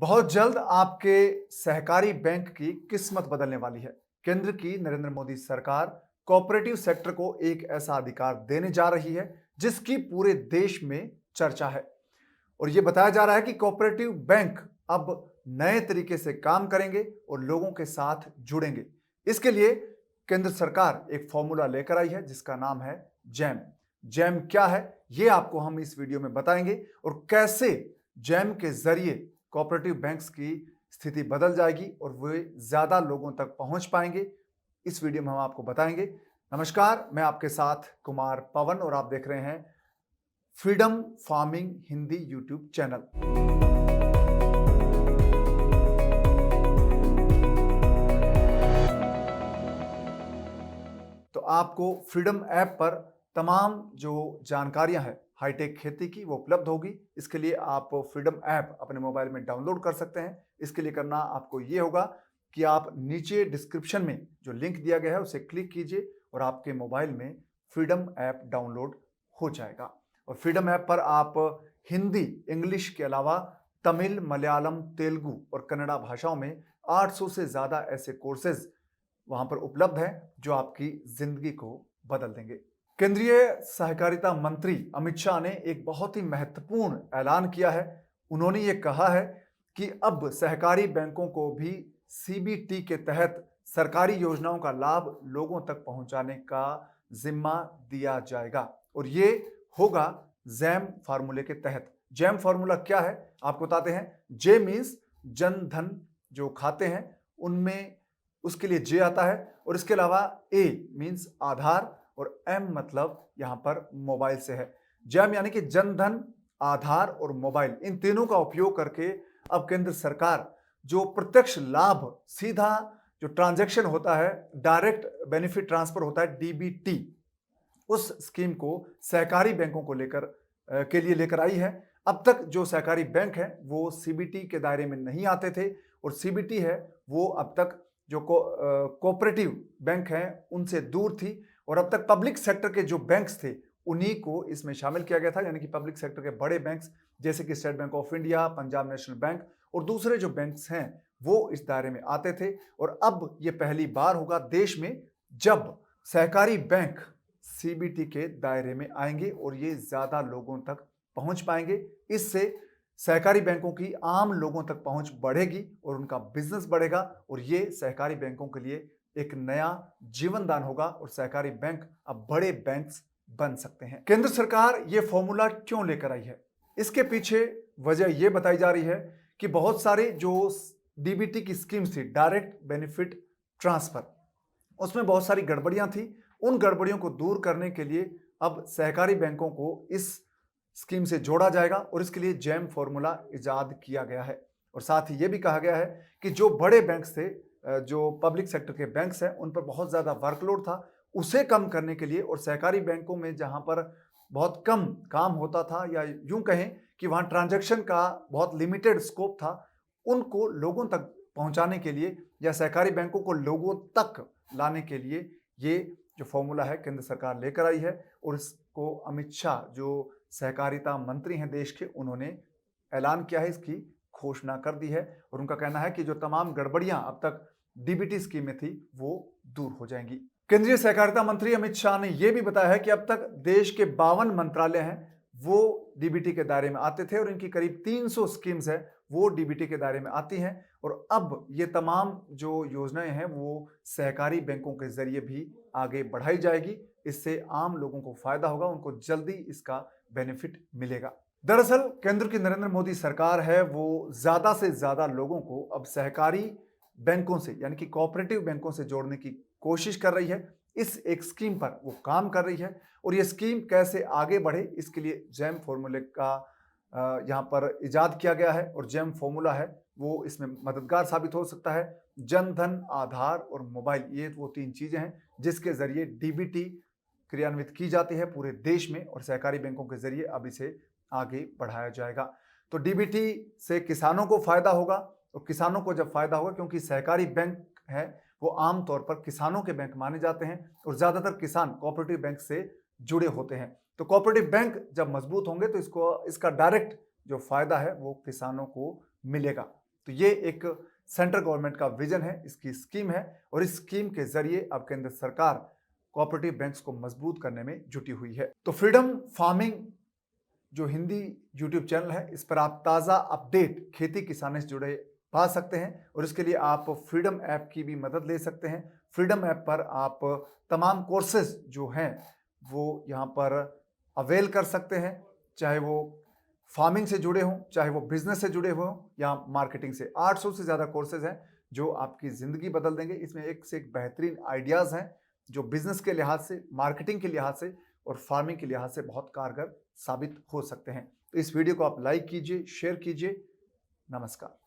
बहुत जल्द आपके सहकारी बैंक की किस्मत बदलने वाली है। केंद्र की नरेंद्र मोदी सरकार कोऑपरेटिव सेक्टर को एक ऐसा अधिकार देने जा रही है जिसकी पूरे देश में चर्चा है। और यह बताया जा रहा है कि कोऑपरेटिव बैंक अब नए तरीके से काम करेंगे और लोगों के साथ जुड़ेंगे। इसके लिए केंद्र सरकार एक फॉर्मूला लेकर आई है जिसका नाम है जैम। जैम क्या है ये आपको हम इस वीडियो में बताएंगे और कैसे जैम के जरिए कोऑपरेटिव बैंक्स की स्थिति बदल जाएगी और वे ज्यादा लोगों तक पहुंच पाएंगे। इस वीडियो में हम आपको बताएंगे। नमस्कार, मैं आपके साथ कुमार पवन और आप देख रहे हैं freedom farming Hindi YouTube channel. तो आपको फ्रीडम ऐप पर तमाम जो जानकारियां हैं हाईटेक खेती की वो उपलब्ध होगी। इसके लिए आप फ्रीडम ऐप अपने मोबाइल में डाउनलोड कर सकते हैं। इसके लिए करना आपको ये होगा कि आप नीचे डिस्क्रिप्शन में जो लिंक दिया गया है उसे क्लिक कीजिए और आपके मोबाइल में फ्रीडम ऐप डाउनलोड हो जाएगा। और फ्रीडम ऐप पर आप हिंदी, इंग्लिश के अलावा तमिल, मलयालम, तेलुगु और कन्नड़ा भाषाओं में 800 से ज्यादा ऐसे कोर्सेज वहां पर उपलब्ध हैं जो आपकी जिंदगी को बदल देंगे। केंद्रीय सहकारिता मंत्री अमित शाह ने एक बहुत ही महत्वपूर्ण ऐलान किया है। उन्होंने ये कहा है कि अब सहकारी बैंकों को भी सीबीटी के तहत सरकारी योजनाओं का लाभ लोगों तक पहुंचाने का जिम्मा दिया जाएगा और ये होगा जैम फार्मूले के तहत। जैम फार्मूला क्या है आपको बताते हैं। जे मीन्स जन धन जो खाते हैं उनमें उसके लिए जे आता है और इसके अलावा ए मीन्स आधार और एम मतलब यहां पर मोबाइल से है। जैम यानी कि जन धन, आधार और मोबाइल, इन तीनों का उपयोग करके अब केंद्र सरकार जो प्रत्यक्ष लाभ, सीधा जो ट्रांजैक्शन होता है, डायरेक्ट बेनिफिट ट्रांसफर होता है, डीबीटी, उस स्कीम को सहकारी बैंकों को लेकर आई है। अब तक जो सहकारी बैंक है वो सीबीटी के दायरे में नहीं आते थे और सीबीटी है वो अब तक जो कोऑपरेटिव बैंक हैं उनसे दूर थी और अब तक पब्लिक सेक्टर के जो बैंक्स थे उन्हीं को इसमें शामिल किया गया था। यानी कि पब्लिक सेक्टर के बड़े बैंक्स जैसे कि state bank of India, Punjab national bank और दूसरे जो बैंक्स हैं वो इस दायरे में आते थे। और अब ये पहली बार होगा देश में जब सहकारी बैंक सीबीटी के दायरे में आएंगे और ये ज्यादा लोगों तक पहुंच पाएंगे। इससे सहकारी बैंकों की आम लोगों तक पहुंच बढ़ेगी और उनका बिजनेस बढ़ेगा और ये सहकारी बैंकों के लिए एक नया जीवन दान होगा और सहकारी बैंक अब बड़े बैंक्स बन सकते हैं। केंद्र सरकार ये फॉर्मूला क्यों लेकर आई है, इसके पीछे वजह यह बताई जा रही है कि बहुत सारे जो डीबीटी की स्कीम्स थी, डायरेक्ट बेनिफिट ट्रांसफर, उसमें बहुत सारी गड़बड़ियां थी। उन गड़बड़ियों को दूर करने के लिए अब सहकारी बैंकों को इस स्कीम से जोड़ा जाएगा और इसके लिए जैम फॉर्मूला इजाद किया गया है। और साथ ही यह भी कहा गया है कि जो बड़े बैंक्स थे, जो पब्लिक सेक्टर के बैंक्स हैं, उन पर बहुत ज्यादा वर्कलोड था, उसे कम करने के लिए और सहकारी बैंकों में जहां पर बहुत कम काम होता था या यूं कहें कि वहां ट्रांजैक्शन का बहुत लिमिटेड स्कोप था, उनको लोगों तक पहुंचाने के लिए या सहकारी बैंकों को लोगों तक लाने के लिए ये जो फॉर्मूला है केंद्र सरकार लेकर आई है। और इसको अमित शाह जो सहकारिता मंत्री हैं देश के, उन्होंने ऐलान किया है, इसकी घोषणा कर दी है और उनका कहना है कि जो तमाम गड़बड़ियां अब तक डीबीटी स्कीम में थी वो दूर हो जाएंगी। केंद्रीय सहकारिता मंत्री अमित शाह ने यह भी बताया है कि अब तक देश के 52 मंत्रालय हैं वो डीबीटी के दायरे में आते थे और इनकी करीब 300 स्कीम्स है वो डीबीटी के दायरे में आती हैं। और अब ये तमाम जो योजनाएं हैं वो सहकारी बैंकों के जरिए भी आगे बढ़ाई जाएगी। इससे आम लोगों को फायदा होगा, उनको जल्दी इसका बेनिफिट मिलेगा। दरअसल केंद्र की नरेंद्र मोदी सरकार है वो ज्यादा से ज्यादा लोगों को अब सहकारी बैंकों से यानी कि कोऑपरेटिव बैंकों से जोड़ने की कोशिश कर रही है। इस एक स्कीम पर वो काम कर रही है और ये स्कीम कैसे आगे बढ़े इसके लिए जैम फॉर्मूले का यहाँ पर इजाद किया गया है और जैम फॉर्मूला है वो इसमें मददगार साबित हो सकता है। जन धन, आधार और मोबाइल, ये वो तीन चीजें हैं जिसके जरिए डीबीटी क्रियान्वित की जाती है पूरे देश में और सहकारी बैंकों के जरिए अब इसे आगे बढ़ाया जाएगा। तो डीबीटी से किसानों को फायदा होगा और किसानों को जब फायदा होगा, क्योंकि सहकारी बैंक है वो आमतौर पर किसानों के बैंक माने जाते हैं और ज्यादातर किसान कोऑपरेटिव बैंक से जुड़े होते हैं। तो कोऑपरेटिव बैंक जब मजबूत होंगे तो इसका डायरेक्ट जो फायदा है वो किसानों को मिलेगा। तो ये एक सेंट्रल गवर्नमेंट का विजन है, इसकी स्कीम है और इस स्कीम के जरिए अब केंद्र सरकार कोऑपरेटिव बैंक्स को मजबूत करने में जुटी हुई है। तो फ्रीडम फार्मिंग जो हिंदी यूट्यूब चैनल है, इस पर आप ताज़ा अपडेट खेती किसानी से जुड़े पा सकते हैं और इसके लिए आप फ्रीडम ऐप की भी मदद ले सकते हैं। फ्रीडम ऐप पर आप तमाम कोर्सेज जो हैं वो यहाँ पर अवेल कर सकते हैं, चाहे वो फार्मिंग से जुड़े हों, चाहे वो बिजनेस से जुड़े हुए हों या मार्केटिंग से। 800 से ज़्यादा कोर्सेज हैं जो आपकी ज़िंदगी बदल देंगे। इसमें एक से एक बेहतरीन आइडियाज़ हैं जो बिजनेस के लिहाज से, मार्केटिंग के लिहाज से और फार्मिंग के लिहाज से बहुत कारगर साबित हो सकते हैं। तो इस वीडियो को आप लाइक कीजिए, शेयर कीजिए। नमस्कार।